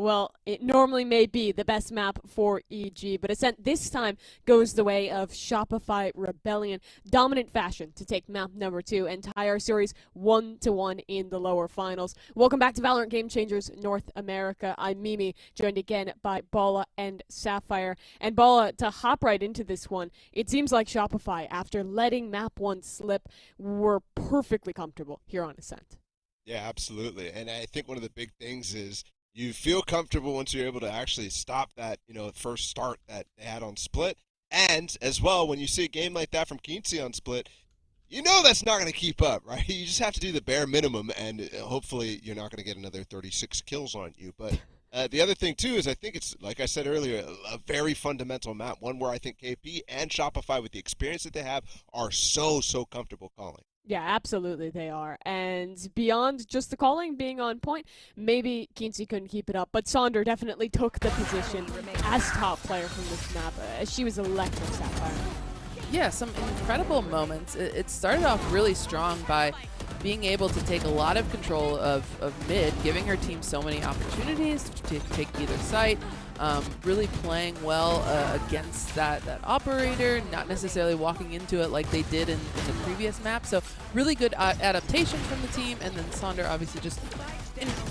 Well, it normally may be the best map for EG, but Ascent this time goes the way of Shopify Rebellion. Dominant fashion to take map number 2 and tie our series 1-1 in the lower finals. Welcome back to Valorant Game Changers North America. I'm Mimi, joined again by Bala and Sapphire. And Bala, to hop right into this one, it seems like Shopify, after letting map 1 slip, were perfectly comfortable here on Ascent. Yeah, absolutely. And I think one of the big things is you feel comfortable once you're able to actually stop that, first start that they had on Split. And as well, when you see a game like that from Quincy on Split, you know that's not going to keep up, right? You just have to do the bare minimum, and hopefully you're not going to get another 36 kills on you. But the other thing, too, is I think it's, like I said earlier, a very fundamental map, one where I think KP and Shopify, with the experience that they have, are so comfortable calling. Yeah, absolutely they are. And beyond just the calling being on point, maybe Quincy couldn't keep it up, but Sonder definitely took the position as top player from this map. She was electric, Sapphire. Yeah, some incredible moments. It started off really strong by being able to take a lot of control of mid, giving her team so many opportunities to take either site. Really playing well against that operator, not necessarily walking into it like they did in the previous map. So really good adaptation from the team, and then Sonder obviously just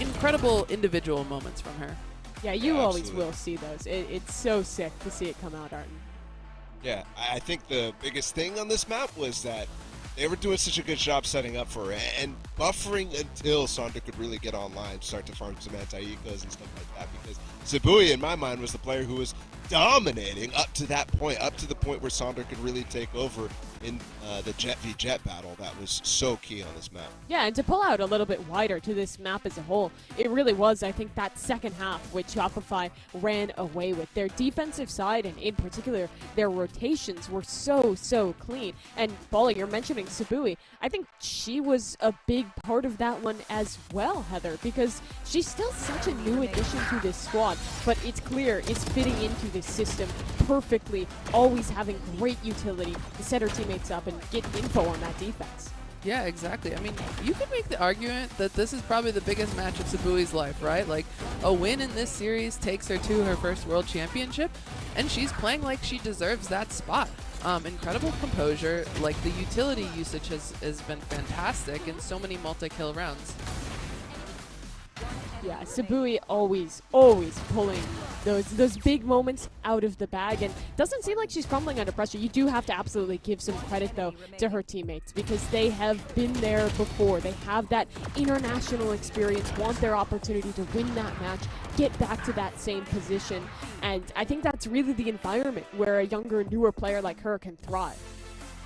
incredible individual moments from her. Yeah, you always will see those. It's so sick to see it come out, Arden. Yeah, I think the biggest thing on this map was that they were doing such a good job setting up for it and buffering until Sonder could really get online, start to farm some anti-ecos and stuff like that, because Sabui, in my mind, was the player who was dominating up to that point, up to the point where Sonder could really take over in the Jet v Jet battle. That was so key on this map. Yeah, and to pull out a little bit wider to this map as a whole, it really was, I think, that second half which Shopify ran away with. Their defensive side, and in particular, their rotations were so clean. And Bala, you're mentioning Sabui. I think she was a big part of that one as well, Heather, because she's still such a new addition to this squad, but it's clear it's fitting into this system perfectly, always having great utility to set her teammates up and get info on that defense. Yeah, exactly. I mean, you could make the argument that this is probably the biggest match of Sabui's life, right? Like, a win in this series takes her to her first world championship, and she's playing like she deserves that spot. Incredible composure, like the utility usage has been fantastic in so many multi-kill rounds. Yeah, Sabui always pulling those big moments out of the bag, and doesn't seem like she's crumbling under pressure. You do have to absolutely give some credit, though, to her teammates, because they have been there before. They have that international experience, want their opportunity to win that match, get back to that same position, and I think that's really the environment where a younger, newer player like her can thrive.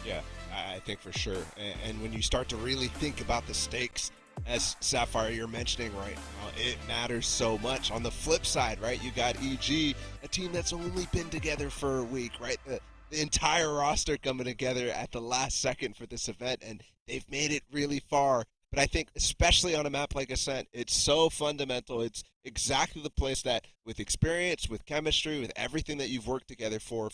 Yeah, I think for sure. And when you start to really think about the stakes, as Sapphire, you're mentioning right now, it matters so much. On the flip side, right, you got EG, a team that's only been together for a week, right? The entire roster coming together at the last second for this event, and they've made it really far. But I think, especially on a map like Ascent, it's so fundamental. It's exactly the place that, with experience, with chemistry, with everything that you've worked together for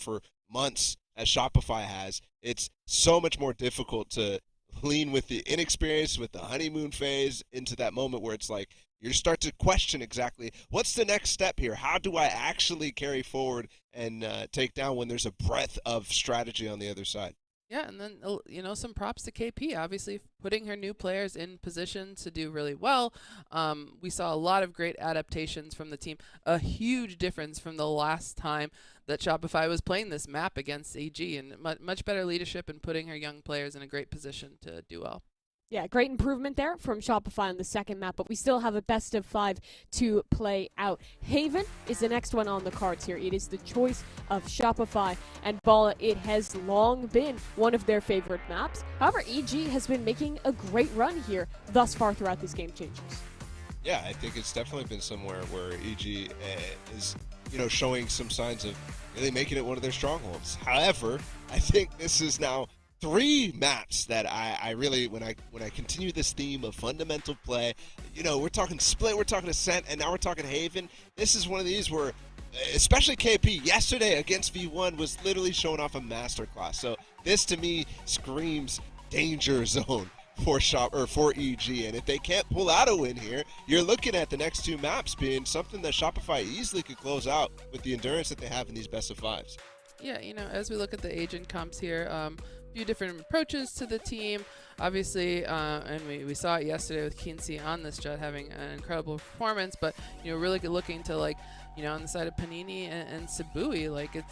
months, as Shopify has, it's so much more difficult to lean with the inexperience, with the honeymoon phase, into that moment where it's like you start to question exactly what's the next step here. How do I actually carry forward and take down when there's a breadth of strategy on the other side? Yeah, and then, some props to KP, obviously putting her new players in position to do really well. We saw a lot of great adaptations from the team, a huge difference from the last time that Shopify was playing this map against AG, and much better leadership and putting her young players in a great position to do well. Yeah, great improvement there from Shopify on the second map, but we still have a best of 5 to play out. Haven is the next one on the cards here. It is the choice of Shopify, and Bala, it has long been one of their favorite maps. However, EG has been making a great run here thus far throughout this Game Changers. Yeah, I think it's definitely been somewhere where EG is, showing some signs of really making it one of their strongholds. However, I think this is now 3 maps that I really, when I continue this theme of fundamental play, we're talking Split, we're talking Ascent, and now we're talking Haven. This is one of these where, especially KP, yesterday against V1 was literally showing off a masterclass. So this, to me, screams danger zone for EG, and if they can't pull out a win here, you're looking at the next two maps being something that Shopify easily could close out with the endurance that they have in these best of fives. Yeah, as we look at the agent comps here, a few different approaches to the team. Obviously, and we saw it yesterday with Kinsey on this jet having an incredible performance, but really looking to on the side of Panini and Sabui,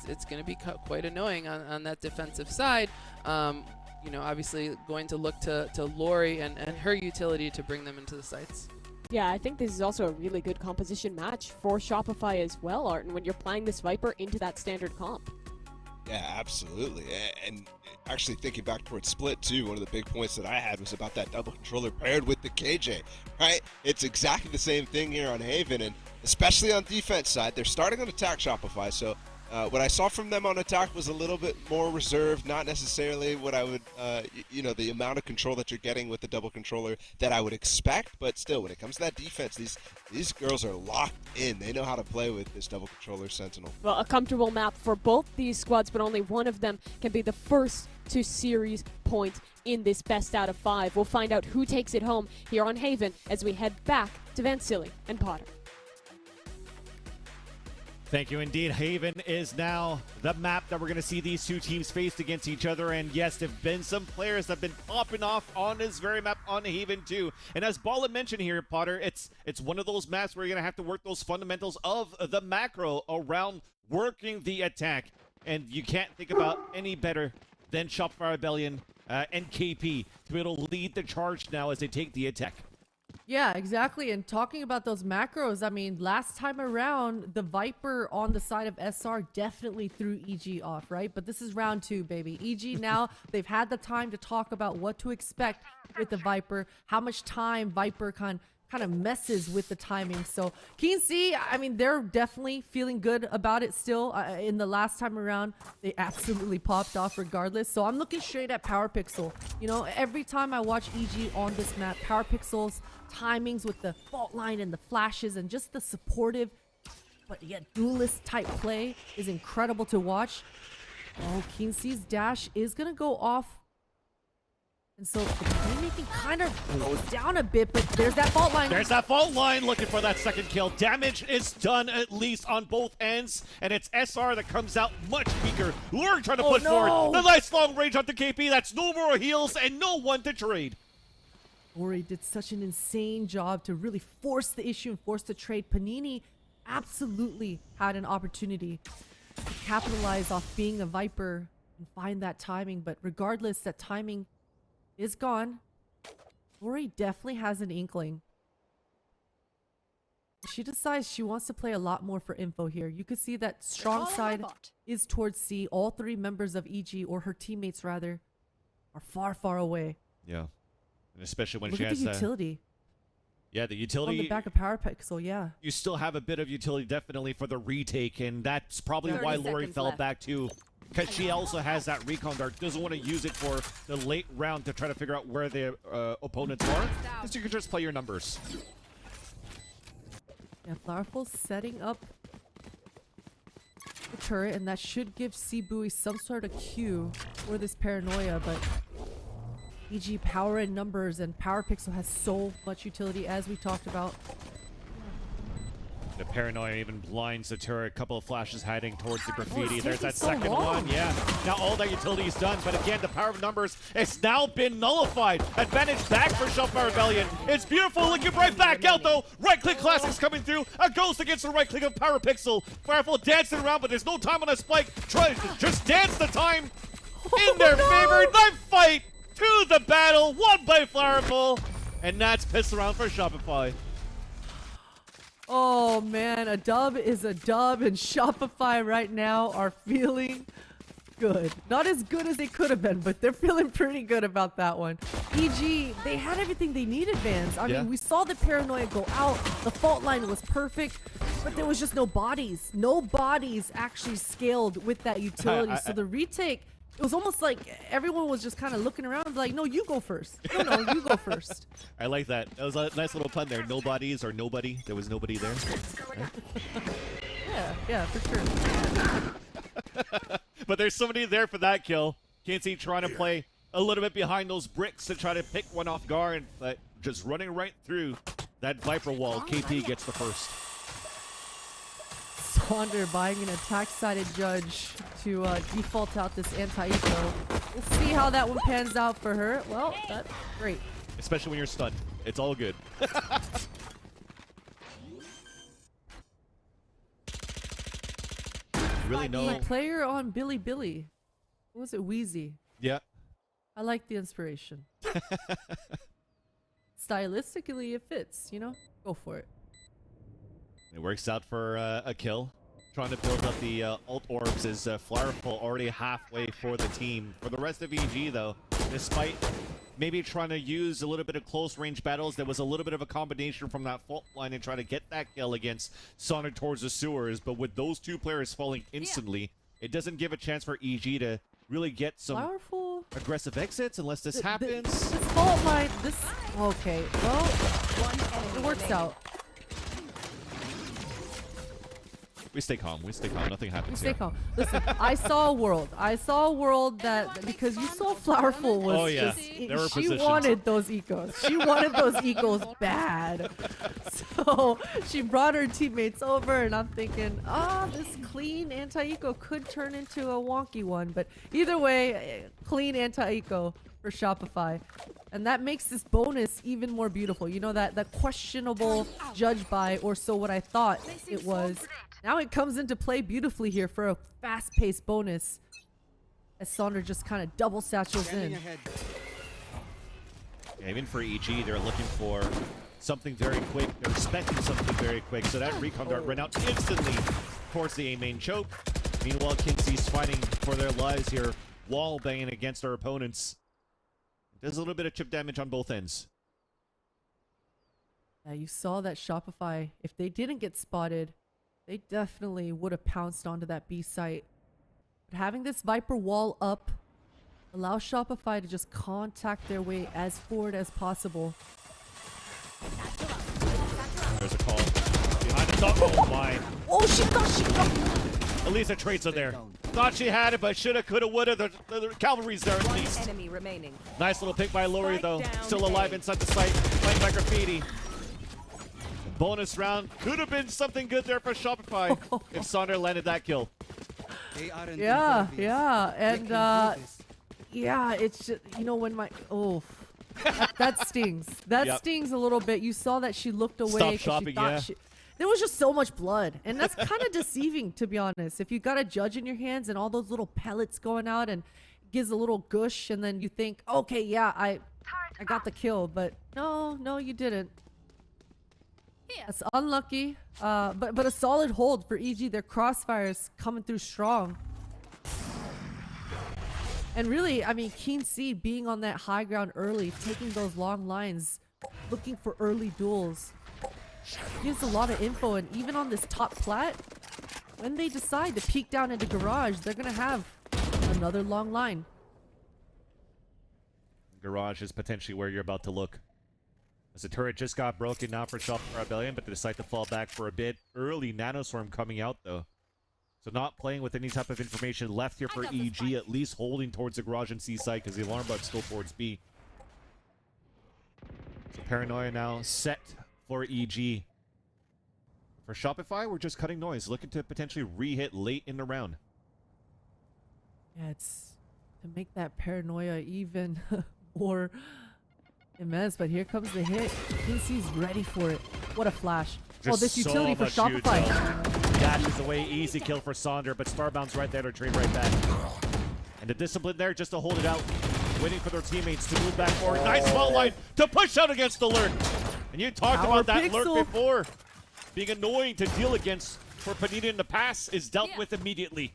it's going to be quite annoying on that defensive side. Obviously going to look to Lori and her utility to bring them into the sites. Yeah, I think this is also a really good composition match for Shopify as well, Arten, when you're playing this Viper into that standard comp. Yeah, absolutely. And actually thinking back towards Split too, one of the big points that I had was about that double controller paired with the KJ, right? It's exactly the same thing here on Haven, and especially on defense side, they're starting on attack Shopify, so what I saw from them on attack was a little bit more reserved, not necessarily what I would, the amount of control that you're getting with the double controller that I would expect, but still, when it comes to that defense, these girls are locked in. They know how to play with this double controller Sentinel. Well, a comfortable map for both these squads, but only one of them can be the first to series point in this best out of 5. We'll find out who takes it home here on Haven as we head back to Van Silly and Potter. Thank you indeed. Haven is now the map that we're going to see these two teams faced against each other. And yes, there have been some players that have been popping off on this very map on Haven too. And as Bala mentioned here, Potter, it's one of those maps where you're going to have to work those fundamentals of the macro around working the attack. And you can't think about any better than Shopify Rebellion and KP to be able to lead the charge now as they take the attack. Yeah, exactly. And talking about those macros, I mean, last time around, the Viper on the side of SR definitely threw EG off, right? But this is round 2, baby. EG now, they've had the time to talk about what to expect with the Viper, how much time Viper kind of messes with the timing. So Kinsey, I mean, they're definitely feeling good about it still. In the last time around, they absolutely popped off regardless. So I'm looking straight at Power Pixel. Every time I watch EG on this map, Power Pixel's timings with the fault line and the flashes and just the supportive but yet duelist type play is incredible to watch. Oh, Kinsey's dash is gonna go off. And so the playmaking kind of goes down a bit, but there's that fault line. There's that fault line looking for that second kill. Damage is done at least on both ends, and it's SR that comes out much weaker. Lure trying to put forward the nice long range onto KP. That's no more heals and no one to trade. Ori did such an insane job to really force the issue and force the trade. Panini absolutely had an opportunity to capitalize off being a Viper and find that timing, but regardless, that timing is gone. Ori definitely has an inkling. She decides she wants to play a lot more for info here. You could see that strong side is towards C. All 3 members of EG, or her teammates rather, are far, far away. Yeah. And especially when Look she at has the utility. Yeah, the utility. On the back of Power Pixel, yeah. You still have a bit of utility definitely for the retake, and that's probably why Lori fell back too. Because she also has that recon dart. Doesn't want to use it for the late round to try to figure out where the opponents are. Because you can just play your numbers. Yeah, Flowerful setting up the turret, and that should give Sibui some sort of cue for this paranoia, but EG power in numbers, and Power Pixel has so much utility as we talked about. The paranoia even blinds the turret. A couple of flashes hiding towards the graffiti. It's There's that so second long. one. Yeah. Now all that utility is done, but again, the power of numbers has now been nullified. Advantage back for Shopify Rebellion. It's beautiful. Looking right back out though. Right click classics coming through. A ghost against the right click of Power Pixel. Fireful dancing around, but there's no time on a spike. Tries to just dance the time in their favor. Knife fight to the battle. One by Fireful. And that's pissed around for Shopify. Oh man, a dub is a dub, and Shopify right now are feeling good. Not as good as they could have been, but they're feeling pretty good about that one. EG, they had everything they needed, Vans. I mean, we saw the paranoia go out. The fault line was perfect, but there was just no bodies. No bodies actually scaled with that utility. So the retake, it was almost like everyone was just kind of looking around like, no, you go first. No, you go first. I like that. That was a nice little pun there. No bodies or nobody. There was nobody there. Yeah, for sure. But there's somebody there for that kill. Can't see trying to play a little bit behind those bricks to try to pick one off guard, but just running right through that Viper wall. KP gets the first. Sonder buying an attack-sided judge to default out this anti-eco. We'll see how that one pans out for her. Well, that's great. Especially when you're stunned. It's all good. Really no... The player on Billy. What was it? Wheezy. Yeah. I like the inspiration. Stylistically, it fits, you know? Go for it. It works out for a kill. Trying to build up the ult orbs is Flowerful already halfway for the team. For the rest of EG, though, despite maybe trying to use a little bit of close range battles, there was a little bit of a combination from that fault line and try to get that kill against Sonic towards the sewers. But with those two players falling instantly, it doesn't give a chance for EG to really get some Powerful. aggressive exits unless this happens. This fault line, okay, well, it works out. We stay calm. We stay calm. Nothing happens Stay here. calm. Listen, I saw a world. I saw a world that, because you saw Flowerful was Oh, yeah. just, There were she positions. wanted those ecos. She wanted those ecos bad. So she brought her teammates over, and I'm thinking, this clean anti-eco could turn into a wonky one. But either way, clean anti-eco for Shopify. And that makes this bonus even more beautiful. You know, that questionable judge by, or so what I thought it was. Now it comes into play beautifully here for a fast-paced bonus as Sonder just kind of double satchels in. Yeah, even for EG, they're looking for something very quick. They're expecting something very quick. So that recon dart ran out instantly towards the A main choke. Meanwhile, Kinsey's fighting for their lives here, wall banging against our opponents. There's a little bit of chip damage on both ends. Yeah, you saw that Shopify, if they didn't get spotted, they definitely would have pounced onto that B site. But having this Viper wall up allows Shopify to just contact their way as forward as possible. There's a call. Behind the top. Oh my. Oh, she got At least the traits are there. Thought she had it, but shoulda, coulda, woulda. The cavalry's there at least. Enemy remaining. Nice little pick by Lori, though. Still alive inside the site. Playing by Graffiti. Bonus round. Could have been something good there for Shopify if Sonder landed that kill. Yeah, and yeah, it's just, you know, when my that stings. That stings a little bit. You saw that she looked away. Stop 'cause shopping, she thought yeah. there was just so much blood, and that's kind of deceiving, to be honest. If you got a judge in your hands and all those little pellets going out and gives a little gush, and then you think, okay, yeah, I got the kill, but no, you didn't. That's unlucky, but a solid hold for EG. Their crossfires coming through strong. And really, I mean, Keen C being on that high ground early, taking those long lines, looking for early duels, gives a lot of info. And even on this top plat, when they decide to peek down into garage, they're going to have another long line. Garage is potentially where you're about to look. As the turret just got broken now for Shopify Rebellion, but they decide to fall back for a bit. Early Nanoswarm coming out, though. So not playing with any type of information left here for EG, at least holding towards the garage and C site because the alarm but's still towards B. So Paranoia now set for EG. For Shopify, we're just cutting noise, looking to potentially re-hit late in the round. Yeah, it's to make that Paranoia even more immense, but here comes the hit. Casey's ready for it. What a flash. Just this utility for so much Shopify. util. Dashes away, easy kill for Sonder, but Starbound's right there to trade right back. And the discipline there just to hold it out, waiting for their teammates to move back forward. Nice fault line to push out against the lurk. And you talked Power about that pixel. lurk before. Being annoying to deal against for Panita in the past is dealt with immediately.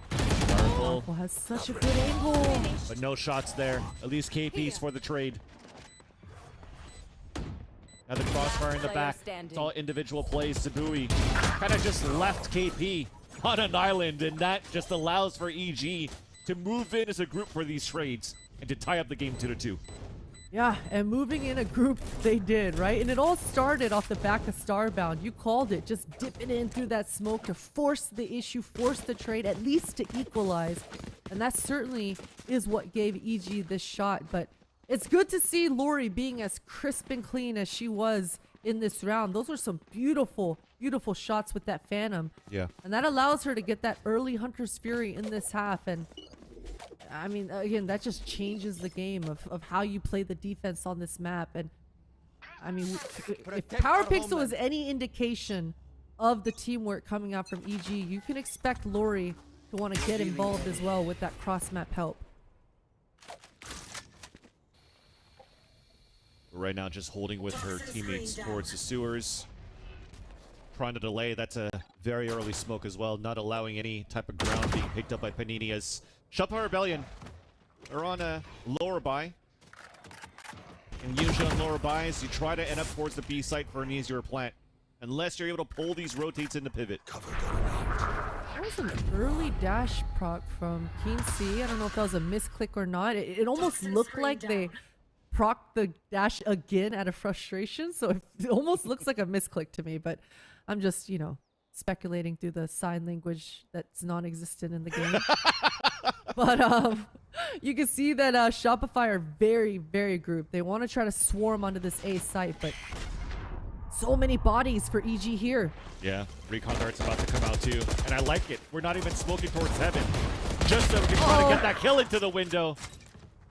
Powerful has such a good angle. But no shots there. At least KP's for the trade. Now the crossfire in the back. It's all individual plays. Sabui kind of just left KP on an island, and that just allows for EG to move in as a group for these trades and to tie up the game 2-2. Yeah, and moving in a group they did, right? And it all started off the back of Starbound. You called it, just dipping in through that smoke to force the issue, force the trade, at least to equalize. And that certainly is what gave EG this shot. But it's good to see Lori being as crisp and clean as she was in this round. Those are some beautiful, beautiful shots with that Phantom. Yeah. And that allows her to get that early Hunter's Fury in this half. And I mean, again, that just changes the game of how you play the defense on this map. And I mean, if Power Pixel is any indication of the teamwork coming out from EG, you can expect Lori to want to get involved as well with that cross-map help. Right now, just holding with her teammates towards the sewers. Trying to delay. That's a very early smoke as well. Not allowing any type of ground being picked up by Panini as Shopify Rebellion are on a lower buy. And usually on lower buys, you try to end up towards the B site for an easier plant. Unless you're able to pull these rotates into pivot. That was an early dash proc from Keen C. I don't know if that was a misclick or not. It almost looked like they proc the dash again out of frustration. So it almost looks like a misclick to me. But I'm just, you know, speculating through the sign language that's non-existent in the game. But you can see that Shopify are very, very grouped. They want to try to swarm onto this A site, but so many bodies for EG here. Yeah, Recon Dart's about to come out too. And I like it. We're not even smoking towards heaven. Just so we can try to get that kill into the window.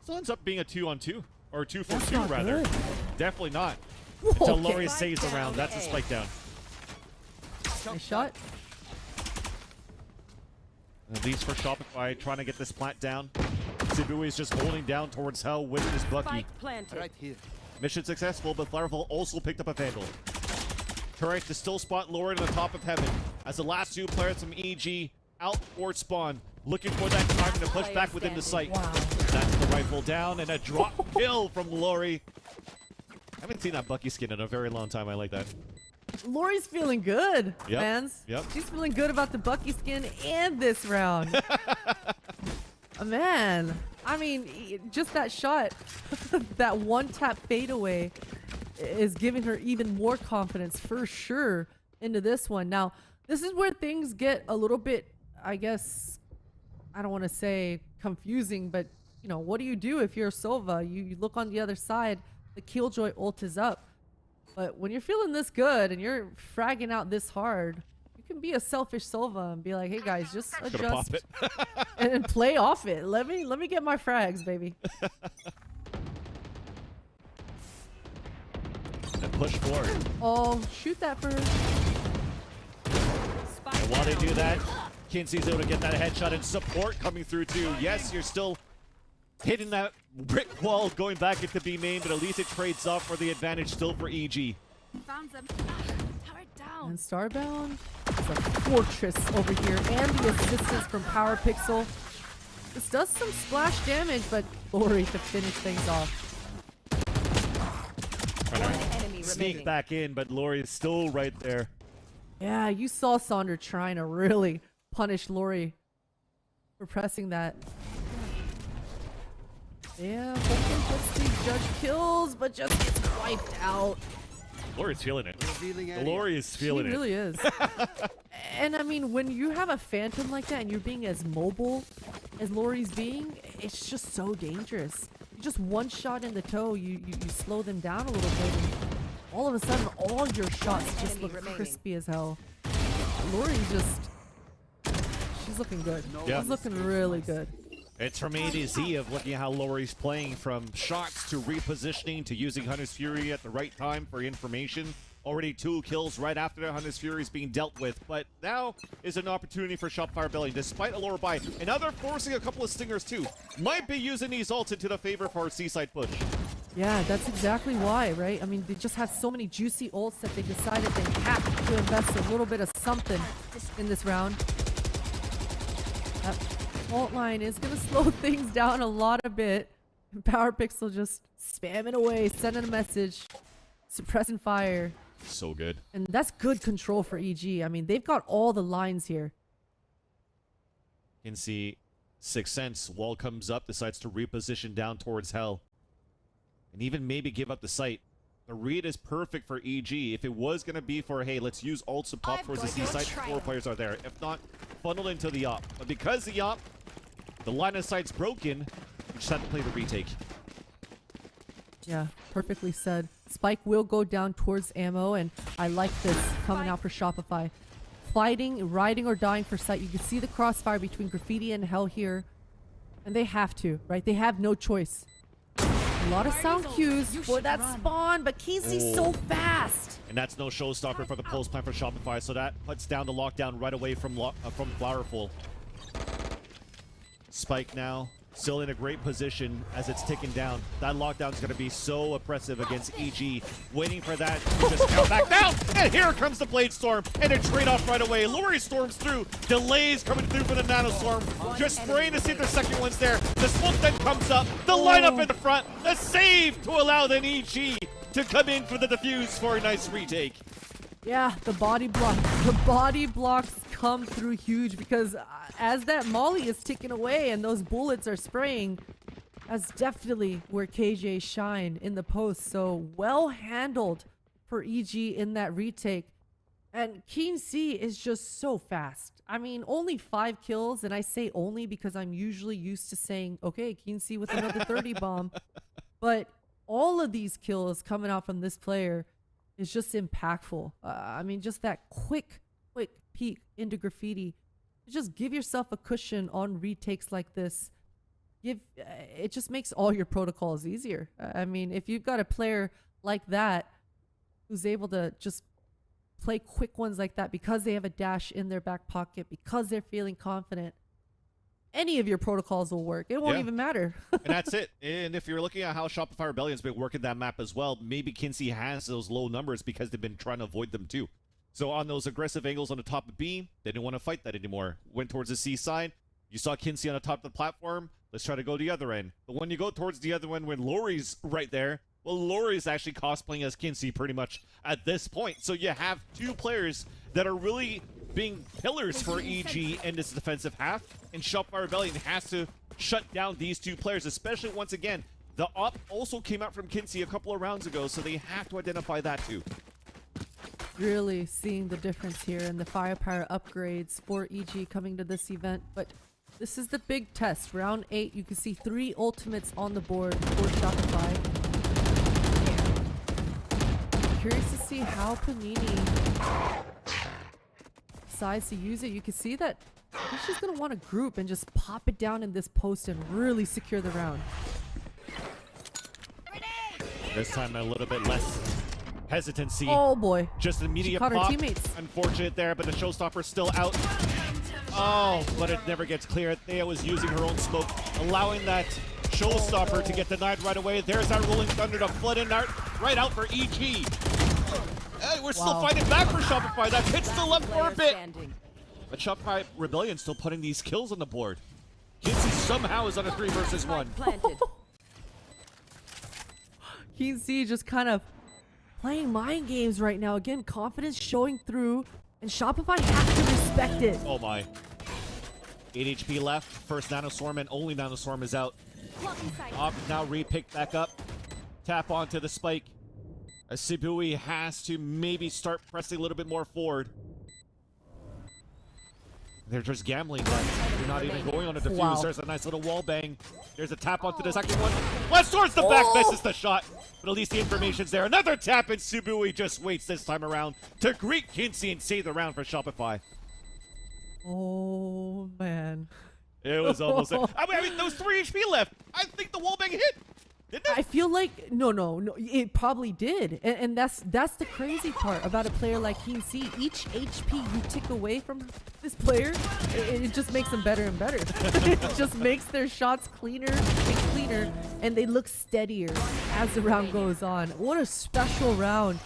So it ends up being a 2-on-2. Or 2-for-2 rather. Good. Definitely not. Whoa, Until okay. Lori saves the round. That's a spike down. Nice shot. At least for Shopify, trying to get this plant down. Cebu is just holding down towards Hell with his Bucky. Right here. Mission successful, but Flowerful also picked up a Vandal. Turret to still spot Lord on the top of heaven as the last two players from EG out or spawn, looking for that time to push back within the site. Wow. That's the rifle down and a drop kill from Lori. I haven't seen that Bucky skin in a very long time. I like that. Lori's feeling good, Yep, fans. yep. She's feeling good about the Bucky skin and this round. Man, I mean, just that shot, that one-tap fadeaway is giving her even more confidence for sure into this one. Now, this is where things get a little bit, I guess, I don't want to say confusing, but, you know, what do you do if you're Sova? You look on the other side, the Killjoy ult is up. But when you're feeling this good and you're fragging out this hard, you can be a selfish Sova and be like, hey guys, just Gonna adjust pop it. and play off it. Let me get my frags, baby. And push forward. Oh, shoot that first. And while they do that, Kinsey's able to get that headshot and support coming through too. Yes, you're still hitting that brick wall going back into B main, but at least it trades off for the advantage still for EG. Found them. Turret down. And Starbound is a fortress over here, and the assistance from Power Pixel. This does some splash damage, but Lori to finish things off. Trying to sneak back in, but Lori is still right there. Yeah, you saw Sonder trying to really punish Lori for pressing that. Yeah, hopefully gets these judge kills, but just gets wiped out. Lori's feeling it. Revealing area. Lori is feeling She it. really is. And I mean, when you have a Phantom like that and you're being as mobile as Lori's being, it's just so dangerous. Just one shot in the toe, you slow them down a little bit, and all of a sudden, all your shots just look crispy as hell. Lori's just, she's looking good. Yeah. She's looking really good. It's from A to Z of looking at how Lori's playing, from shots to repositioning to using Hunter's Fury at the right time for information. Already 2 kills right after the Hunter's Fury is being dealt with, but now is an opportunity for Shopify Rebellion, despite a lower buy. And now they're forcing a couple of stingers too. Might be using these ults into the favor for a seaside push. Yeah, that's exactly why, right? I mean, they just have so many juicy ults that they decided they have to invest a little bit of something in this round. That ult line is going to slow things down a lot a bit. Power Pixel just spamming away, sending a message, suppressing fire. So good. And that's good control for EG. I mean, they've got all the lines here. You can see Sixth Sense, wall comes up, decides to reposition down towards Hell. And even maybe give up the site. The read is perfect for EG. If it was going to be for, hey, let's use ults to pop towards the C site, 4 players are there. If not, funneled into the op. But because the op The line of sight's broken. We just have to play the retake. Yeah, perfectly said. Spike will go down towards ammo, and I like this coming out for Shopify. Fighting, riding or dying for sight. You can see the crossfire between Graffiti and Hell here. And they have to, right? They have no choice. A lot of sound cues for that spawn, but Casey's so fast. And that's no showstopper for the pulse plan for Shopify, so that puts down the lockdown right away from Flowerful. Spike now still in a great position as it's ticking down. That lockdown is going to be so oppressive against EG. Waiting for that to just count back down. And here comes the Blade Storm. And a trade off right away. Lori storms through. Delays coming through for the Nano Storm. Just spraying to see if the second one's there. The smoke then comes up. The lineup in the front. The save to allow then EG to come in for the defuse for a nice retake. Yeah, the body block. The body blocks come through huge because as that molly is ticking away and those bullets are spraying, that's definitely where KJ shine in the post. So well handled for EG in that retake. And Keen C is just so fast. I mean, only 5 kills, and I say only because I'm usually used to saying, okay, Keen C with another 30 bomb. But all of these kills coming out from this player is just impactful. I mean, just that quick peek into Graffiti. Just give yourself a cushion on retakes like this. It just makes all your protocols easier. I mean, if you've got a player like that who's able to just play quick ones like that because they have a dash in their back pocket, because they're feeling confident, any of your protocols will work. It won't even matter. And that's it. And if you're looking at how Shopify Rebellion's been working that map as well, maybe Kinsey has those low numbers because they've been trying to avoid them too. So on those aggressive angles on the top of B, they didn't want to fight that anymore. Went towards the C side. You saw Kinsey on the top of the platform. Let's try to go the other end. But when you go towards the other end, when Lori's right there, well, Lori's actually cosplaying as Kinsey pretty much at this point. So you have two players that are really being pillars for EG in this defensive half, and Shopify Rebellion has to shut down these two players, especially once again, the op also came out from Kinsey a couple of rounds ago, so they have to identify that too. Really seeing the difference here in the firepower upgrades for EG coming to this event, but this is the big test. Round 8, you can see 3 ultimates on the board for Shopify. Curious to see how Panini decides to use it. You can see that he's just going to want to group and just pop it down in this post and really secure the round. This time a little bit less hesitancy. Oh boy. Just an immediate caught her pop. teammates. Unfortunate there, but the showstopper's still out. Oh, but it never gets clear. Thea was using her own smoke, allowing that showstopper to get denied right away. There's that Rolling Thunder to flood in right out for EG. Hey, we're still fighting back for Shopify. That pit's still up for a bit. But Shopify Rebellion still putting these kills on the board. Kinsey somehow is on a 3 versus 1. Keen C just kind of playing mind games right now. Again, confidence showing through, and Shopify has to respect it. Oh my. 8 HP left. First Nanoswarm and only Nanoswarm is out. Op now re-picked back up. Tap onto the spike. Sibui has to maybe start pressing a little bit more forward. They're just gambling that they're not even going on a defuse. Wow. There's a nice little wall bang. There's a tap onto the second one. Let's towards the back, misses the shot. But at least the information's there. Another tap, and Subui just waits this time around to greet Kinsey and save the round for Shopify. Oh man. It was almost there. I mean, there was 3 HP left. I think the wall bang hit. Didn't it? I feel like no, it probably did, and that's the crazy part about a player like Keen C. Each HP you tick away from this player, it just makes them better and better. It just makes their shots cleaner and cleaner, and they look steadier as the round goes on. What a special round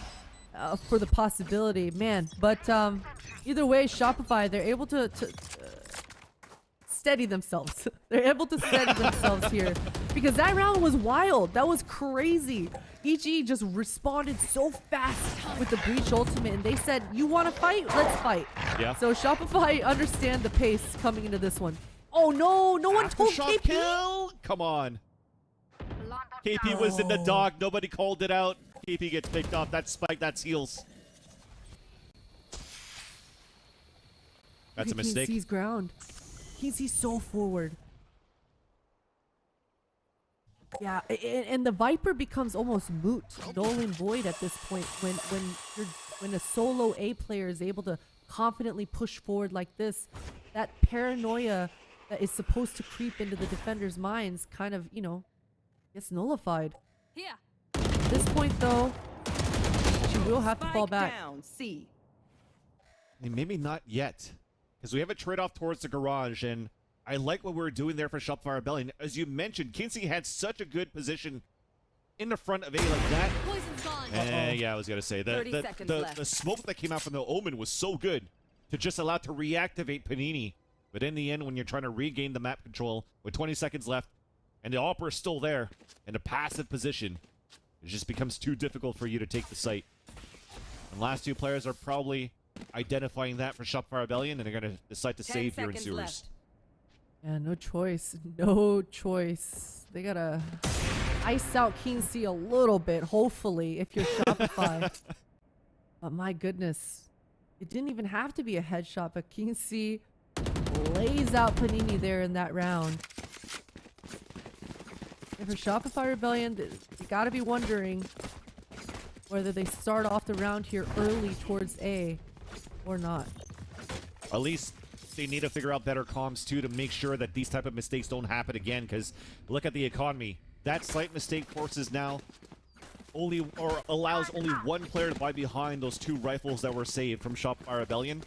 for the possibility, man. But either way, Shopify, they're able to steady themselves. They're able to steady themselves here because that round was wild. That was crazy. EG just responded so fast with the Breach ultimate, and they said, you want to fight? Let's fight. Yeah. So Shopify understand the pace coming into this one. Oh no, no one told Aftershock KP. kill? Come on. KP was in the dog. Nobody called it out. KP gets picked off. That spike, that's heals. That's a mistake. Keen C's ground. Keen C's so forward. Yeah, and the Viper becomes almost moot, null and void at this point when a solo A player is able to confidently push forward like this. That paranoia that is supposed to creep into the defender's minds kind of, you know, gets nullified. Here. At this point, though, she will have to fall back. Down, C. And maybe not yet, because we have a trade-off towards the garage, and I like what we're doing there for Shopify Rebellion. As you mentioned, Kinsey had such a good position in the front of A like that. Poison's gone. Yeah, I was going to say, 30 seconds the left. smoke that came out from the Omen was so good to just allow to reactivate Panini. But in the end, when you're trying to regain the map control with 20 seconds left, and the Opera is still there in a passive position, it just becomes too difficult for you to take the site. And last two players are probably identifying that for Shopify Rebellion, and they're going to decide to 10 save here in seconds sewers. left. Yeah, no choice. No choice. They gotta ice out King C a little bit, hopefully, if you're Shopify. But my goodness, it didn't even have to be a headshot, but King C lays out Panini there in that round. And for Shopify Rebellion, you gotta be wondering whether they start off the round here early towards A or not. At least they need to figure out better comms too to make sure that these type of mistakes don't happen again, because look at the economy. That slight mistake forces now allows only one player to buy behind those two rifles that were saved from Shopify Rebellion.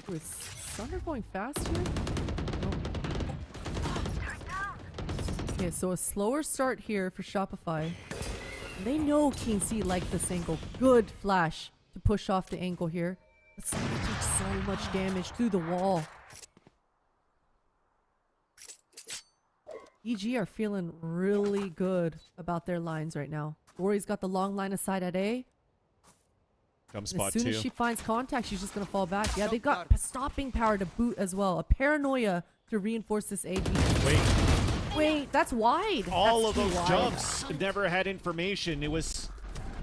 Ooh, is Thunder going fast here? Okay, so a slower start here for Shopify. They know King C liked this angle. Good flash to push off the angle here. But Thunder takes so much damage through the wall. EG are feeling really good about their lines right now. Lori's got the long line of sight at A. Come And spot as soon two. as she finds contact, she's just going to fall back. Yeah, they've got stopping power to boot as well. A paranoia to reinforce this AD. Wait, that's wide. All That's of too those wide. jumps never had information. It was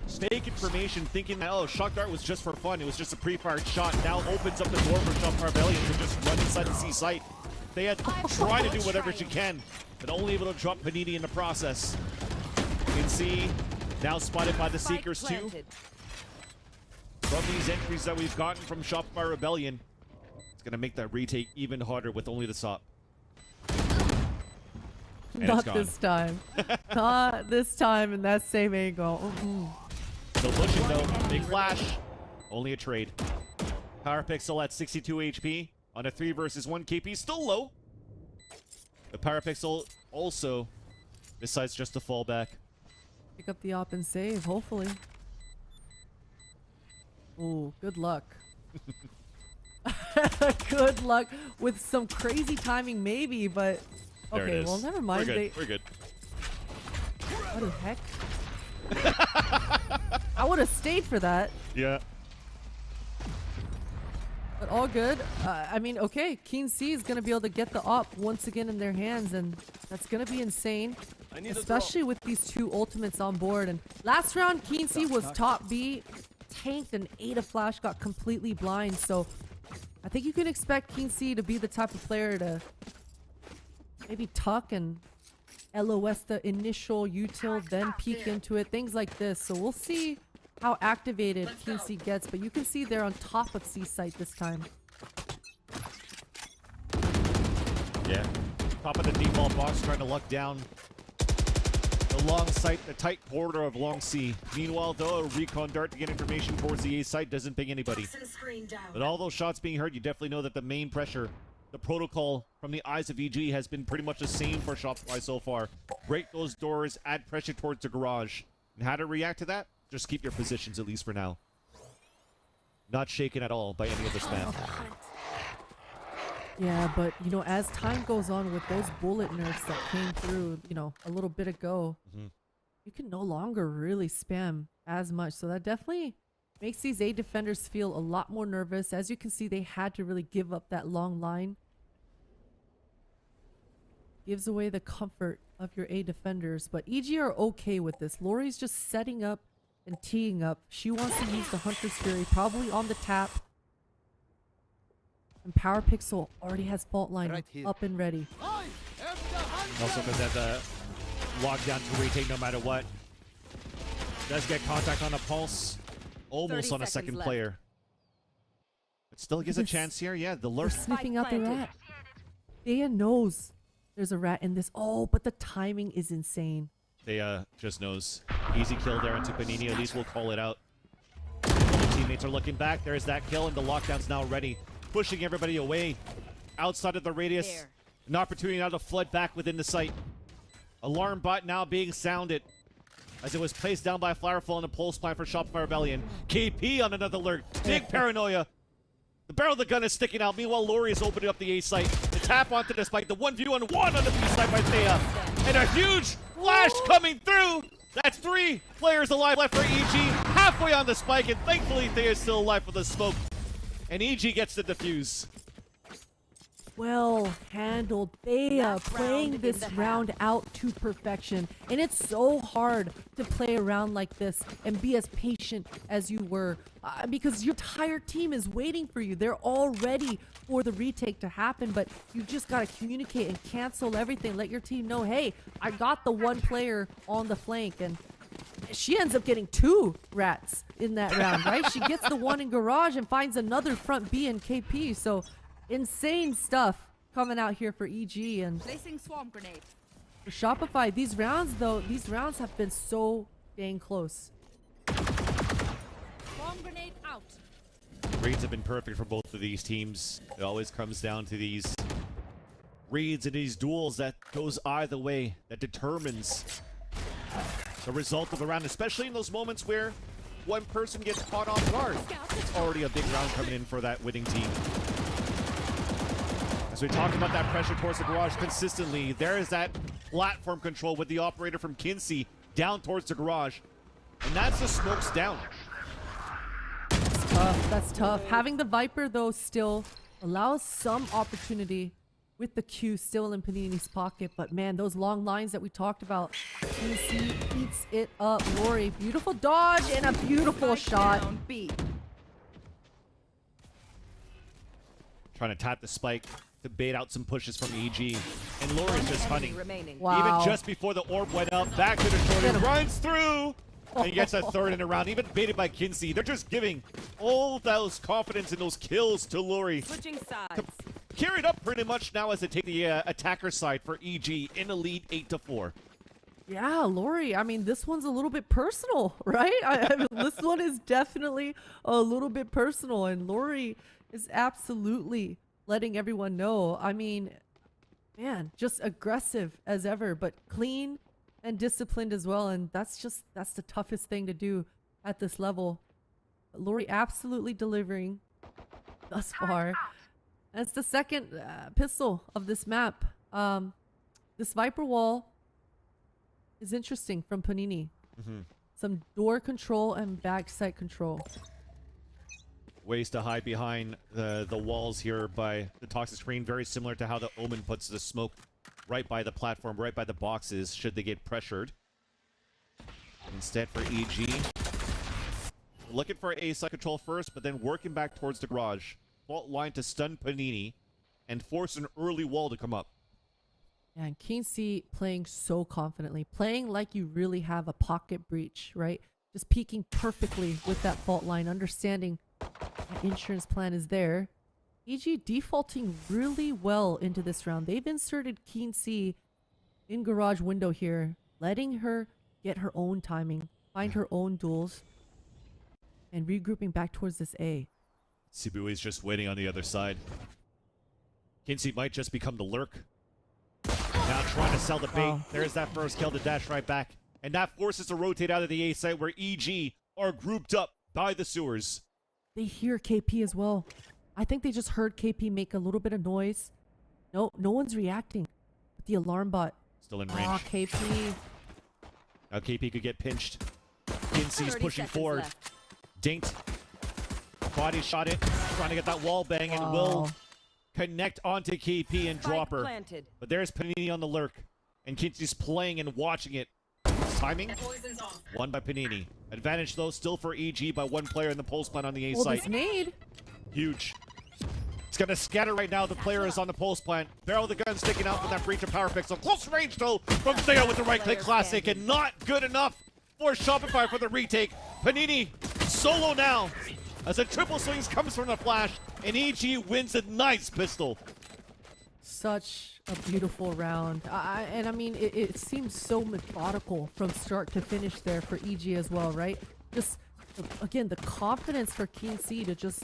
fake information, thinking that, oh, Shock Dart was just for fun. It was just a pre-fired shot. Now opens up the door for Shopify Rebellion to just run inside the C site. They had tried to do whatever she can, but only able to drop Panini in the process. You can see now spotted by the Spike Seekers too. planted. From these entries that we've gotten from Shopify Rebellion, it's going to make that retake even harder with only the SOP. And Not it's gone. this time. Not this time in that same angle. Still pushing though. Big flash. Only a trade. Power Pixel at 62 HP on a 3 versus 1 KP. Still low. The Power Pixel also decides just to fall back. Pick up the op and save, hopefully. Ooh, good luck. Good luck with some crazy timing maybe, but There it okay, is. well never mind. We're good. We're good. What the heck? I would have stayed for that, Yeah. but all good. I mean, okay, Keen C is going to be able to get the op once again in their hands, and that's going to be insane, especially with these two ultimates on board. And last round, Keen C was top B, tanked and ate a flash, got completely blind. So I think you can expect Keen C to be the type of player to maybe tuck and LOS the initial util, then peek into it, things like this. So we'll see how activated King C gets, but you can see they're on top of C site this time. Yeah. Top of the default box, trying to lock down the long site, the tight corridor of long C. Meanwhile, though, a recon dart to get information towards the A site doesn't ping anybody. But all those shots being heard, you definitely know that the main pressure, the protocol from the eyes of EG has been pretty much the same for Shopify so far. Break those doors, add pressure towards the garage. And how to react to that? Just keep your positions, at least for now. Not shaken at all by any of the spam. Yeah, but you know, as time goes on with those bullet nerfs that came through, you know, a little bit ago, you can no longer really spam as much. So that definitely makes these A defenders feel a lot more nervous. As you can see, they had to really give up that long line. Gives away the comfort of your A defenders, but EG are okay with this. Lori's just setting up and teeing up. She wants to use the Hunter's Fury, probably on the tap. And Power Pixel already has Fault Line Right here. up and ready. Also because they have the lockdown to retake no matter what. Does get contact on a pulse. Almost on a second player. It still gives a chance here. Yeah, the lurk. Sniffing out the rat. Thea knows there's a rat in this. Oh, but the timing is insane. Thea just knows. Easy kill there into Panini. At least we'll call it out. The teammates are looking back. There's that kill, and the lockdown's now ready. Pushing everybody away. Outside of the radius. An opportunity now to flood back within the site. Alarm bot now being sounded as it was placed down by Flowerful in a pulse plan for Shopify Rebellion. KP on another alert. Big paranoia. The barrel of the gun is sticking out. Meanwhile, Lori is opening up the A site. The tap onto the spike. The 1v1 on the B side by Thea. And a huge flash coming through. That's 3 players alive left for EG. Halfway on the spike, and thankfully Thea is still alive with the smoke. And EG gets the defuse. Well handled. Thea playing this round out to perfection. And it's so hard to play around like this and be as patient as you were because your entire team is waiting for you. They're all ready for the retake to happen, but you just got to communicate and cancel everything. Let your team know, hey, I got the one player on the flank. And she ends up getting 2 rats in that round, right? She gets the one in garage and finds another front B and KP. So insane stuff coming out here for EG and Placing swarm grenade. for Shopify. These rounds, though, these rounds have been so dang close. Swarm grenade out. Reads have been perfect for both of these teams. It always comes down to these reads and these duels that goes either way, that determines the result of the round, especially in those moments where one person gets caught off guard. It's already a big round coming in for that winning team. As we talked about that pressure towards the garage consistently, there is that platform control with the operator from Kinsey down towards the garage. And that's the smokes down. That's tough. That's tough. Having the Viper, though, still allows some opportunity with the Q still in Panini's pocket. But man, those long lines that we talked about, Kinsey eats it up. Lori, beautiful dodge and a beautiful shot. Down B. Trying to tap the spike to bait out some pushes from EG. And Lori's just hunting. Wow. Even just before the orb went up, back to the shorty, runs through, and gets a third in a round. Even baited by Kinsey. They're just giving all those confidence in those kills to Lori. Switching sides. Carried up pretty much now as they take the attacker side for EG in a lead 8-4. Yeah, Lori, I mean, this one's a little bit personal, right? I mean, this one is definitely a little bit personal, and Lori is absolutely letting everyone know. I mean, man, just aggressive as ever, but clean and disciplined as well, and that's the toughest thing to do at this level. But Lori absolutely delivering thus far. That's the second pistol of this map. This Viper wall is interesting from Panini. Some door control and backside control. Ways to hide behind the walls here by the toxic screen, very similar to how the Omen puts the smoke right by the platform, right by the boxes, should they get pressured. Instead for EG, looking for A side control first, but then working back towards the garage. Fault line to stun Panini and force an early wall to come up. And Kinsey playing so confidently, playing like you really have a pocket breach, right? Just peeking perfectly with that fault line, understanding that insurance plan is there. EG defaulting really well into this round. They've inserted Kinsey in garage window here, letting her get her own timing, find her own duels, and regrouping back towards this A. Sibui's just waiting on the other side. Kinsey might just become the lurk. Now trying to sell the bait. Wow. There's that first kill to dash right back. And that forces to rotate out of the A site where EG are grouped up by the sewers. They hear KP as well. I think they just heard KP make a little bit of noise. No one's reacting. But the alarm bot. Still in range. Ah, KP. Now KP could get pinched. Kinsey's 30 pushing seconds forward. left. Dinked. Body shot it. Trying to get that wall bang and will Wow. connect onto KP and drop her. Planted. But there's Panini on the lurk. And Kinsey's playing and watching it. Timing. One by Panini. Advantage though still for EG by one player in the pulse plan on the A Oh, site. this nade. Huge. going to scatter right now the players on the pulse plant. Barrel of the gun sticking out from that breach of power pixel. Close range though from Theo with the right click classic, and not good enough for Shopify for the retake. Panini solo now as a triple swings comes from the flash, and EG wins a nice pistol. Such a beautiful round. And I mean, it seems so methodical from start to finish there for EG as well, right? Just, again, the confidence for Keen C to just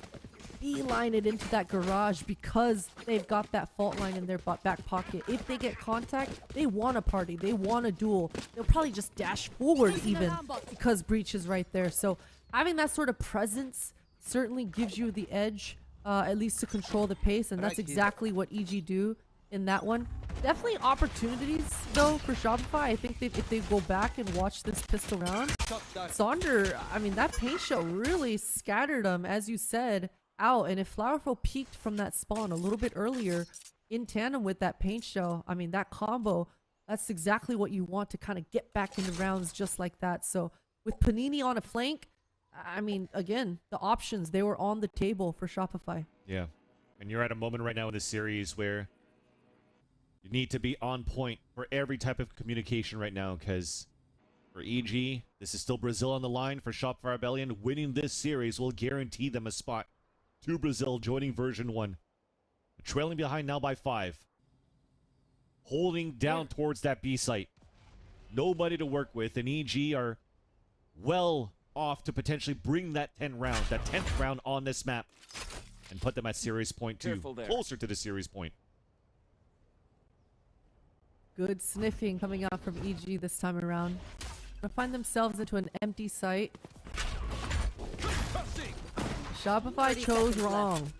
beeline it into that garage because they've got that fault line in their back pocket. If they get contact, they want a party. They want a duel. They'll probably just dash forward even because Breach is right there. So having that sort of presence certainly gives you the edge, at least to control the pace, and that's exactly what EG do in that one. Definitely opportunities though for Shopify. I think if they go back and watch this pistol round, Sonder, I mean, that paint shell really scattered them, as you said, out. And if Flowerful peaked from that spawn a little bit earlier in tandem with that paint shell, I mean, that combo, that's exactly what you want to kind of get back into rounds just like that. So with Panini on a flank, I mean, again, the options, they were on the table for Shopify. Yeah. And you're at a moment right now in the series where you need to be on point for every type of communication right now, because for EG, this is still Brazil on the line. For Shopify Rebellion, winning this series will guarantee them a spot to Brazil joining version 1. Trailing behind now by 5. Holding down towards that B site. Nobody to work with, and EG are well off to potentially bring that 10th round on this map and put them at series point 2, closer to the series point. Good sniffing coming out from EG this time around. Gonna find themselves into an empty site. Shopify chose wrong.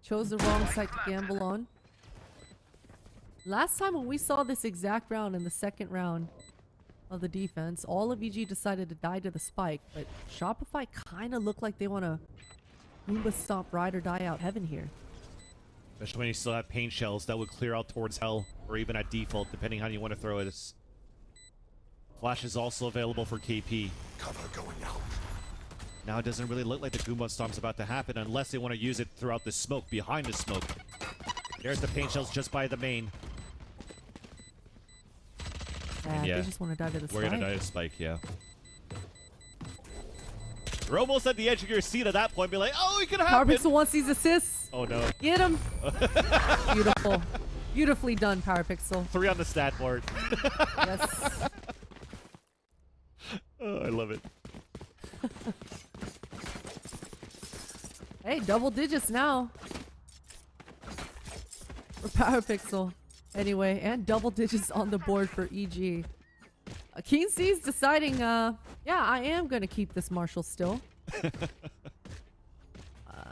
Chose the wrong site to gamble on. Last time when we saw this exact round in the second round of the defense, all of EG decided to die to the spike, but Shopify kind of looked like they want to Goomba stomp ride or die out heaven here. Especially when you still have paint shells that would clear out towards hell, or even at default, depending how you want to throw it. Flash is also available for KP. Cover going out. Now it doesn't really look like the Goomba Stomp's about to happen unless they want to use it throughout the smoke, behind the smoke. There's the paint shells just by the main. Yeah, they just want to die to the spike. We're going to die to spike, yeah. You're almost at the edge of your seat at that point, be like, oh, it can happen! PowerPixel wants these assists. Oh no. Get him! Beautiful. Beautifully done, PowerPixel. 3 on the stat board. Yes. Oh, I love it. Hey, double digits now. For PowerPixel. Anyway, and double digits on the board for EG. Keen C's deciding, yeah, I am going to keep this Marshall still.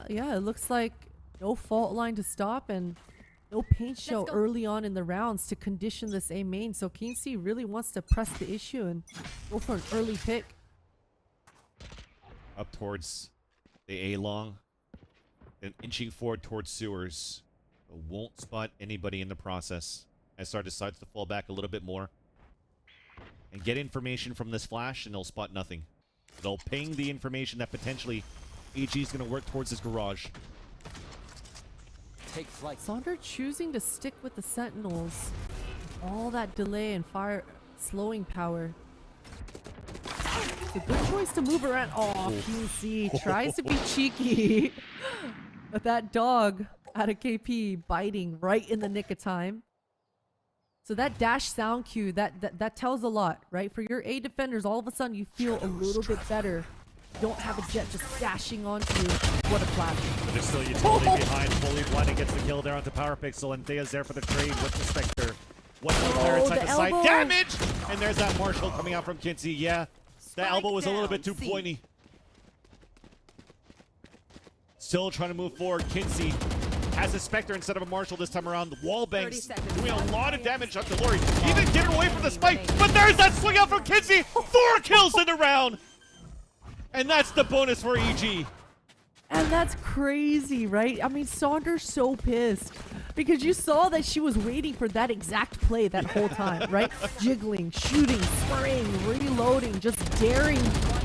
Yeah, it looks like no fault line to stop and no paint show early on in the rounds to condition this A main. So Keen C really wants to press the issue and go for an early pick. Up towards the A long. And inching forward towards sewers. But won't spot anybody in the process. SR decides to fall back a little bit more. And get information from this flash, and they'll spot nothing. They'll ping the information that potentially AG is going to work towards his garage. Take flight. Sonder choosing to stick with the Sentinels. All that delay and fire slowing power. It's a good choice to move around. Oh, QC tries to be cheeky. But that dog out of KP biting right in the nick of time. So that dash sound cue, that tells a lot, right? For your A defenders, all of a sudden you feel a little bit better. You don't have a jet just dashing onto you. What a flash. But there's still utility behind. Fully blinded gets the kill there onto PowerPixel, and Thea's there for the trade with the Spectre. One more player inside the side. Damage! And there's that Marshall coming out from Kinsey. Yeah, that elbow was a little bit too pointy. Still trying to move forward. Kinsey has a Spectre instead of a Marshall this time around. The wall banks doing a lot of damage on Delori. Even getting away from the spike. But there's that swing out from Kinsey. 4 kills in the round. And that's the bonus for EG. And that's crazy, right? I mean, Sonder's so pissed. Because you saw that she was waiting for that exact play that whole time, right? Jiggling, shooting, spraying, reloading, just daring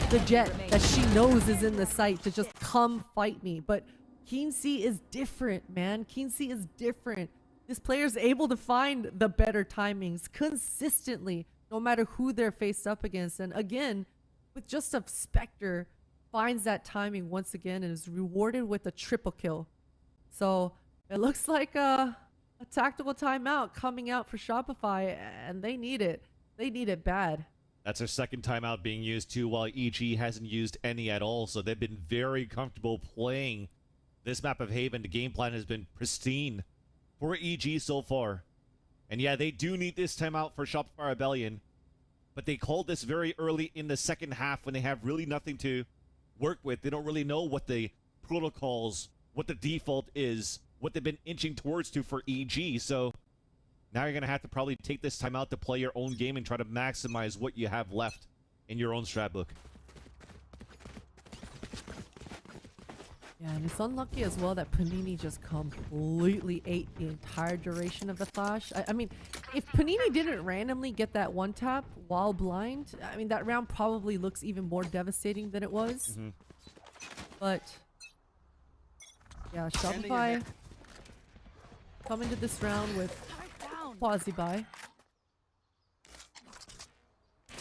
the jet that she knows is in the site to just come fight me. But Keen-C is different, man. Keen-C is different. This player is able to find the better timings consistently, no matter who they're faced up against. And again, with just a Spectre, finds that timing once again and is rewarded with a triple kill. So it looks like a tactical timeout coming out for Shopify, and they need it. They need it bad. That's their second timeout being used too, while EG hasn't used any at all. So they've been very comfortable playing this map of Haven. The game plan has been pristine for EG so far. And yeah, they do need this timeout for Shopify Rebellion. But they called this very early in the second half when they have really nothing to work with. They don't really know what the protocols, what the default is, what they've been inching towards to for EG. So now you're going to have to probably take this time out to play your own game and try to maximize what you have left in your own strat book. Yeah, and it's unlucky as well that Panini just completely ate the entire duration of the flash. I mean, if Panini didn't randomly get that one tap while blind, I mean, that round probably looks even more devastating than it was. But yeah, Shopify come into this round with quasi-buy.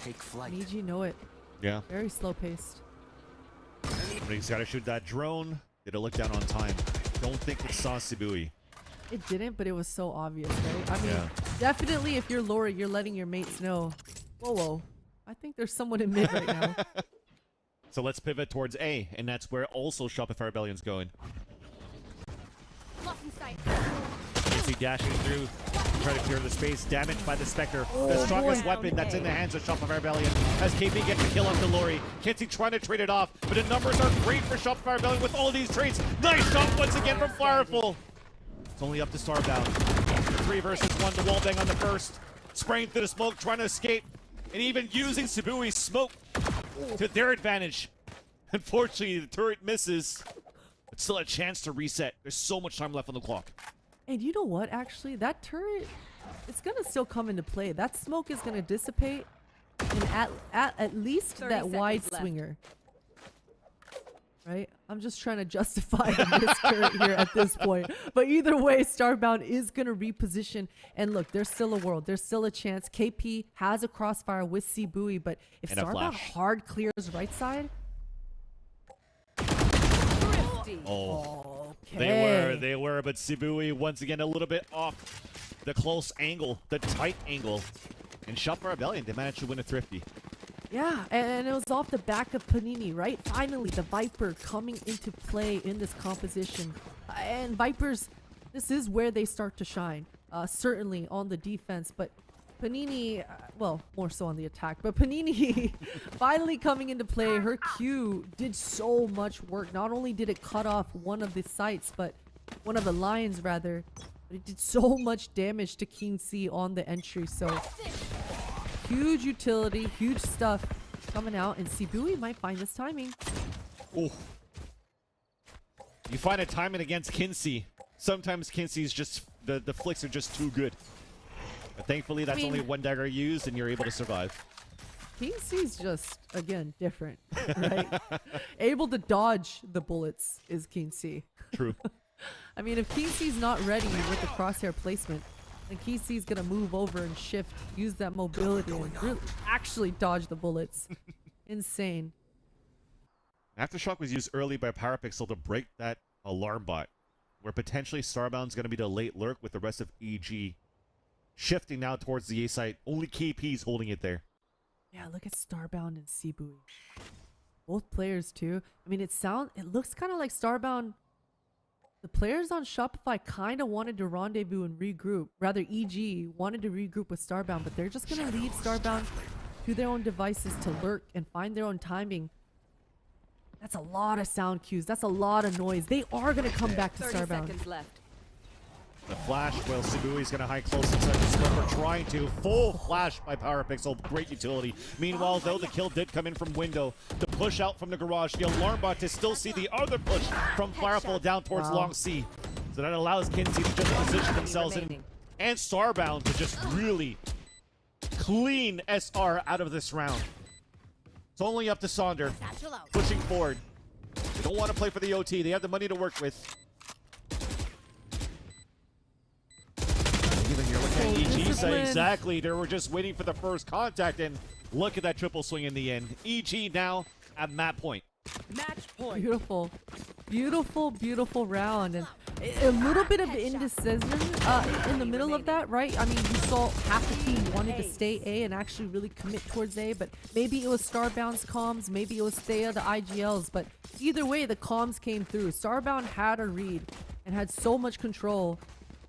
Take flight. And EG know it. Yeah. Very slow-paced. But he's got to shoot that drone. Did it look down on time? Don't think it saw Sibui. It didn't, but it was so obvious, right? I mean, Yeah. definitely if you're Lori, you're letting your mates know. Whoa, whoa. I think there's someone in mid right now. So let's pivot towards A, and that's where also Shopify Rebellion's going. You see dashing through, try to clear the space, damaged by the Spectre. The strongest weapon that's in the hands of Shopify Rebellion as KP gets the kill on Delori. Kenzie trying to trade it off, but the numbers are great for Shopify Rebellion with all these trades. Nice shot once again from Fireful. It's only up to Starbound. 3 versus 1, the wall bang on the first. Spraying through the smoke, trying to escape, and even using Sibui's smoke to their advantage. Unfortunately, the turret misses. It's still a chance to reset. There's so much time left on the clock. And you know what, actually? That turret, it's going to still come into play. That smoke is going to dissipate in at least 30 that wide seconds left. swinger. Right? I'm just trying to justify this turret here at this point. But either way, Starbound is going to reposition. And look, there's still a world. There's still a chance. KP has a crossfire with Sibui, but if And a Starbound flash. hard clears right side... Oh. Okay. They were, but Sibui once again a little bit off the close angle, the tight angle. And Shopify Rebellion, they managed to win a thrifty. Yeah, and it was off the back of Panini, right? Finally, the Viper coming into play in this composition. And Vipers, this is where they start to shine. Certainly on the defense, but Panini, well, more so on the attack, but Panini finally coming into play. Her Q did so much work. Not only did it cut off one of the sites, but one of the lines rather, but it did so much damage to Keen-C on the entry. So huge utility, huge stuff coming out, and Sibui might find this timing. Oh. You find a timing against Kinsey. Sometimes Kinsey's just, the flicks are just too good. But thankfully, that's only one dagger used, and you're able to survive. Keen-C's just, again, different, right? Able to dodge the bullets is Keen-C. True. I mean, if Keen-C's not ready with the crosshair placement, then Keen-C's gonna move over and shift, use that mobility, and really actually dodge the bullets. Insane. Aftershock was used early by Powerpixel to break that alarm bot, where potentially Starbound's going to be the late lurk with the rest of EG. Shifting now towards the A site. Only KP's holding it there. Yeah, look at Starbound and Sibui. Both players too. I mean, it looks kind of like Starbound. The players on Shopify kind of wanted to rendezvous and regroup. Rather, EG wanted to regroup with Starbound, but they're just going to leave Starbound to their own devices to lurk and find their own timing. That's a lot of sound cues. That's a lot of noise. They are going to come back to 30 Starbound. seconds left. The flash, well, Sibui's going to hide close inside the smoke. We're trying to. Full flash by Powerpixel. Great utility. Meanwhile, though, the kill did come in from window. The push out from the garage. The alarm bot to still see the other push from Firefall down towards Long C. So that allows Kinsey to just position themselves in. And Starbound to just really clean SR out of this round. It's only up to Sonder. Pushing forward. They don't want to play for the OT. They have the money to work with. Even you're looking at EG, so exactly. They were just waiting for the first contact, and look at that triple swing in the end. EG now at map point. Match point. Beautiful. Beautiful, beautiful round. And a little bit of indecision in the middle of that, right? I mean, you saw half the team wanted to stay A and actually really commit towards A, but maybe it was Starbound's comms, maybe it was Thea, the IGLs, but either way, the comms came through. Starbound had a read and had so much control.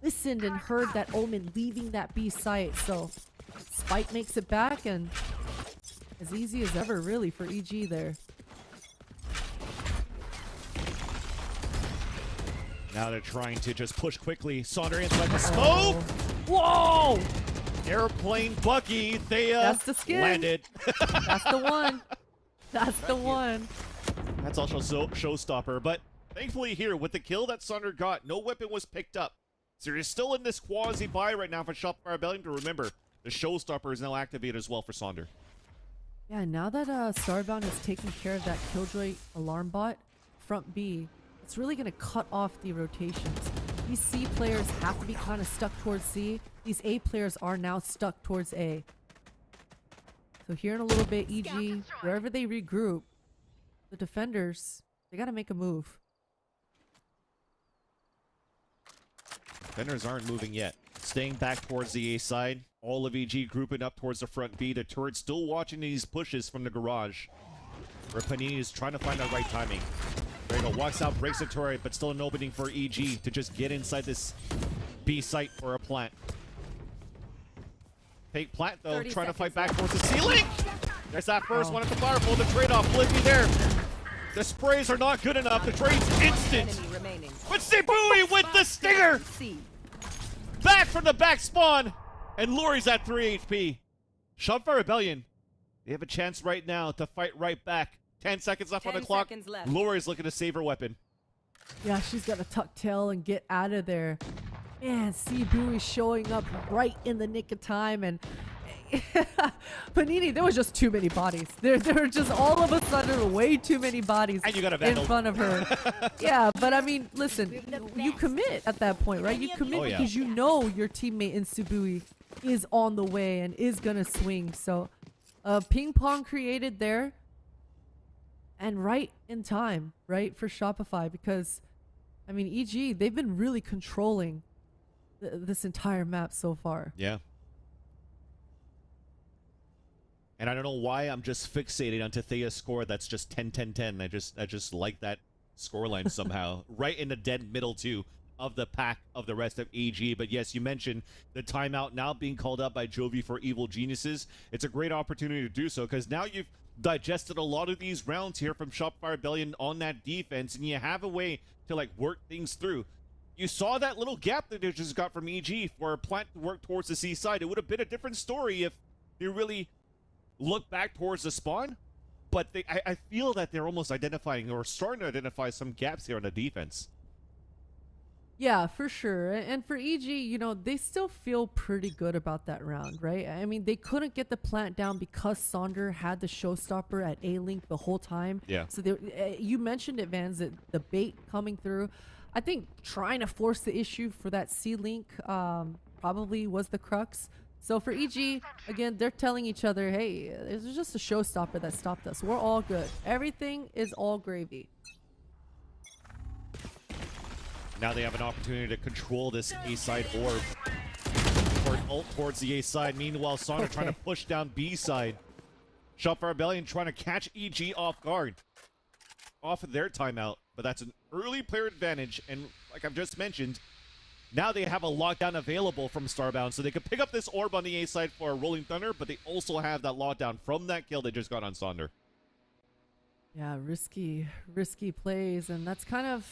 Listened and heard that Omen leaving that B site, so Spike makes it back, and as easy as ever, really, for EG there. Now they're trying to just push quickly. Saunder inside the smoke. Whoa! Airplane Bucky. Thea That's the skin. landed. That's the one. That's the one. That's also showstopper. But thankfully here, with the kill that Saunder got, no weapon was picked up. So you're still in this quasi-buy right now for Shopify Rebellion. But remember, the showstopper is now activated as well for Saunder. Yeah, now that Starbound is taking care of that Killjoy alarm bot, front B, it's really going to cut off the rotations. These C players have to be kind of stuck towards C. These A players are now stuck towards A. So here in a little bit, EG, wherever they regroup, the defenders, they got to make a move. Defenders aren't moving yet. Staying back towards the A side. All of EG grouping up towards the front B. The turret still watching these pushes from the garage. Where Panini is trying to find the right timing. There you go. Walks out, breaks the turret, but still an opening for EG to just get inside this B site for a plant. Fake plant, though, trying to fight back towards the ceiling. There's that first one at the firewall. The trade-off, Flippy there. The sprays are not good enough. The trade's instant. But Sibui with the stinger. Back from the back spawn. And Lori's at 3 HP. Shopify Rebellion, they have a chance right now to fight right back. 10 seconds left on the clock. Lori's looking to save her weapon. Yeah, she's got to tuck tail and get out of there. Man, Cebu is showing up right in the nick of time, and Panini, there was just too many bodies. There were just all of a sudden way too many bodies and you got in front of her. Yeah, but I mean, listen, you commit at that point, right? You commit because you know your teammate in Subui is on the way and is gonna swing. So, ping pong created there. And right in time, right, for Shopify, because, I mean, EG, they've been really controlling this entire map so far. Yeah. And I don't know why I'm just fixated on Thea's score that's just 10-10-10. I just like that scoreline somehow. Right in the dead middle, too, of the pack of the rest of EG. But yes, you mentioned the timeout now being called up by Jovi for Evil Geniuses. It's a great opportunity to do so, because now you've digested a lot of these rounds here from Shopify Rebellion on that defense, and you have a way to like work things through. You saw that little gap that they just got from EG for a plant to work towards the C side. It would have been a different story if they really looked back towards the spawn, but I feel that they're almost identifying or starting to identify some gaps here on the defense. Yeah, for sure. And for EG, you know, they still feel pretty good about that round, right? I mean, they couldn't get the plant down because Saunder had the showstopper at A-Link the whole time. Yeah. So you mentioned it, Vans, that the bait coming through. I think trying to force the issue for that C-Link probably was the crux. So for EG, again, they're telling each other, hey, it was just a showstopper that stopped us. We're all good. Everything is all gravy. Now they have an opportunity to control this A-side orb. Or ult towards the A-side. Meanwhile, Saunder trying to push down B-side. Shopify Rebellion trying to catch EG off guard. Off of their timeout. But that's an early player advantage. And like I've just mentioned, now they have a lockdown available from Starbound. So they could pick up this orb on the A-side for a Rolling Thunder. But they also have that lockdown from that kill they just got on Saunder. Yeah, risky plays. And that's kind of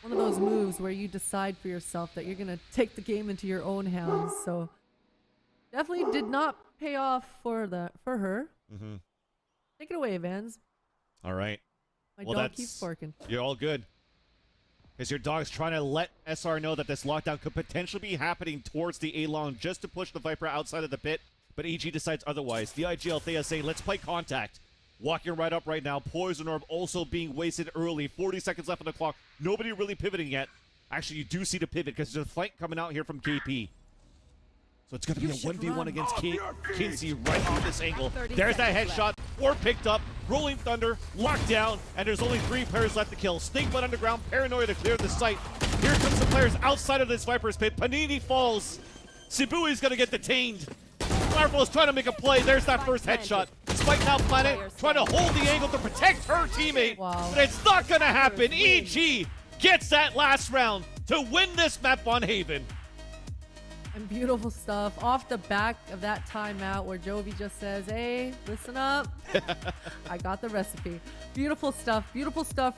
one of those moves where you decide for yourself that you're going to take the game into your own hands. So definitely did not pay off for her. Mm-hmm. Take it away, Vans. All right. My dog keeps barking. You're all good. Because your dog's trying to let SR know that this lockdown could potentially be happening towards the A-Long just to push the Viper outside of the pit. But EG decides otherwise. The IGL Thea saying, let's play contact. walking right up right now. Poison Orb also being wasted early. 40 seconds left on the clock. Nobody really pivoting yet. Actually, you do see the pivot because there's a flank coming out here from KP. So it's going to be a 1v1 against Kinsey right from this angle. There's that headshot. Orb picked up. Rolling Thunder. Locked down. And there's only 3 players left to kill. Snakeblood underground. Paranoia to clear the site. Here comes the players outside of this Viper's pit. Panini falls. Sibui's going to get detained. Firefall is trying to make a play. There's that first headshot. Spike now Planet trying to hold the angle to protect her teammate. Wow. But it's not going to happen. EG gets that last round to win this map on Haven. And beautiful stuff off the back of that timeout where Jovi just says, hey, listen up. I got the recipe. Beautiful stuff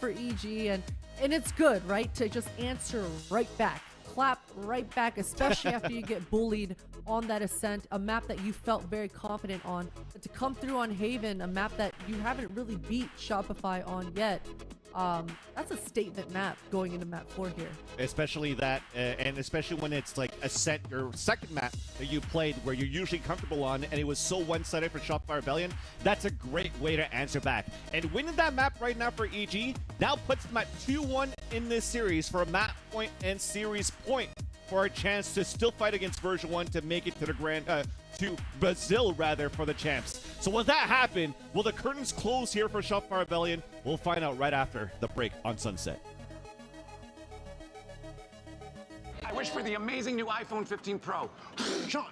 for EG. And it's good, right? To just answer right back. Clap right back, especially after you get bullied on that Ascent, a map that you felt very confident on. But to come through on Haven, a map that you haven't really beat Shopify on yet, that's a statement map going into map 4 here. Especially that, and especially when it's like Ascent, your second map that you played where you're usually comfortable on, and it was so one-sided for Shopify Rebellion. That's a great way to answer back. And winning that map right now for EG now puts them at 2-1 in this series for a map point and series point for a chance to still fight against version 1 to make it to the to Brazil rather for the champs. So will that happen? Will the curtains close here for Shopify Rebellion? We'll find out right after the break on Sunset. I wish for the amazing new iPhone 15 Pro. Sean.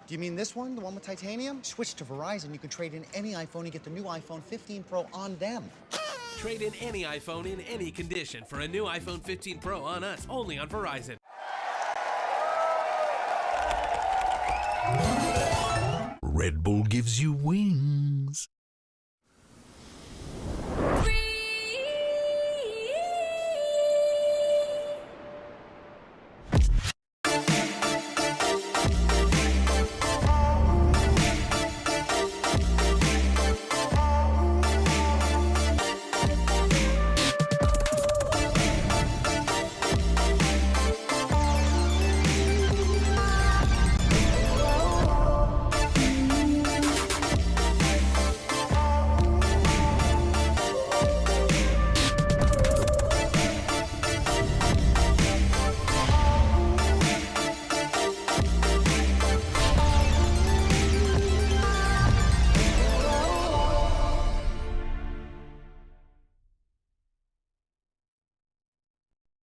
Do you mean this one, the one with titanium? Switch to Verizon. You can trade in any iPhone and get the new iPhone 15 Pro on them. Trade in any iPhone in any condition for a new iPhone 15 Pro on us, only on Verizon. Red Bull gives you wings.